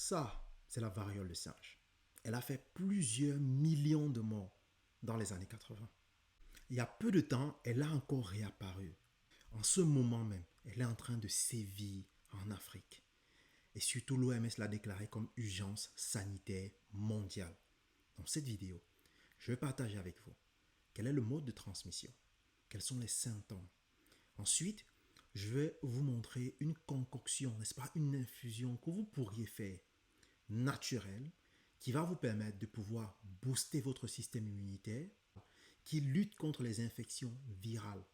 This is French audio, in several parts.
Ça, c'est la variole de singe. Elle a fait plusieurs millions de morts dans les années 80. Il y a peu de temps, elle a encore réapparu. En ce moment même, elle est en train de sévir en Afrique. Et surtout, l'OMS l'a déclaré comme urgence sanitaire mondiale. Dans cette vidéo, je vais partager avec vous quel est le mode de transmission, quels sont les symptômes. Ensuite, je vais vous montrer une concoction, n'est-ce pas, une infusion que vous pourriez faire naturelle qui va vous permettre de pouvoir booster votre système immunitaire, qui lutte contre les infections virales.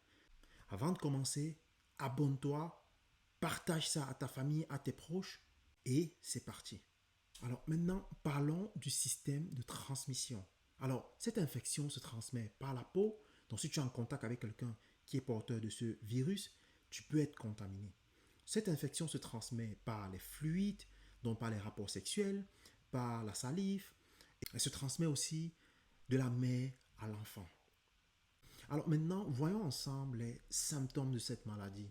Avant de commencer, abonne-toi, partage ça à ta famille, à tes proches et c'est parti. Alors maintenant, parlons du système de transmission. Alors, cette infection se transmet par la peau, donc si tu es en contact avec quelqu'un qui est porteur de ce virus, tu peux être contaminé. Cette infection se transmet par les fluides, donc par les rapports sexuels, par la salive. Elle se transmet aussi de la mère à l'enfant. Alors maintenant, voyons ensemble les symptômes de cette maladie.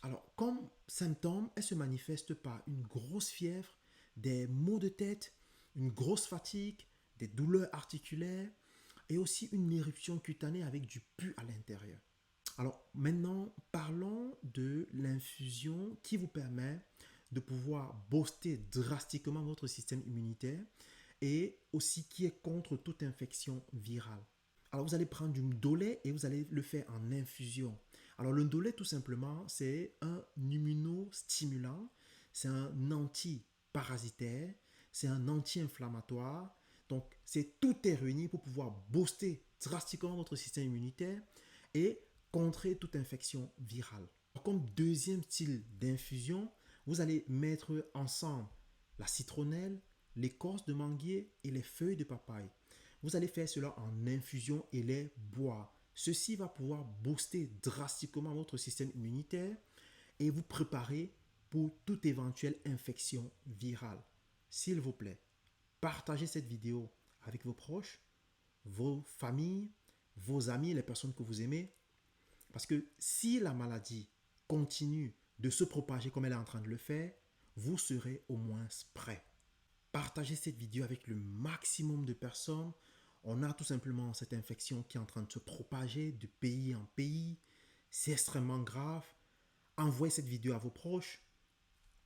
Alors, comme symptômes, elle se manifeste par une grosse fièvre, des maux de tête, une grosse fatigue, des douleurs articulaires et aussi une éruption cutanée avec du pus à l'intérieur. Alors maintenant, parlons de l'infusion qui vous permet de pouvoir booster drastiquement votre système immunitaire et aussi qui est contre toute infection virale. Alors vous allez prendre du Ndolé et vous allez le faire en infusion. Alors le Ndolé tout simplement c'est un immunostimulant, c'est un antiparasitaire, c'est un anti-inflammatoire. Donc tout est réuni pour pouvoir booster drastiquement votre système immunitaire et contrer toute infection virale. Comme deuxième style d'infusion, vous allez mettre ensemble la citronnelle, l'écorce de manguier et les feuilles de papaye. Vous allez faire cela en infusion et les boire. Ceci va pouvoir booster drastiquement votre système immunitaire et vous préparer pour toute éventuelle infection virale. S'il vous plaît, partagez cette vidéo avec vos proches, vos familles, vos amis, les personnes que vous aimez. Parce que si la maladie continue de se propager comme elle est en train de le faire, vous serez au moins prêt. Partagez cette vidéo avec le maximum de personnes. On a tout simplement cette infection qui est en train de se propager de pays en pays. C'est extrêmement grave. Envoyez cette vidéo à vos proches.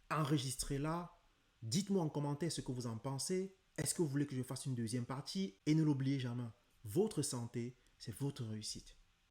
Enregistrez-la. Dites-moi en commentaire ce que vous en pensez. Est-ce que vous voulez que je fasse une deuxième partie? Et ne l'oubliez jamais, votre santé, c'est votre réussite.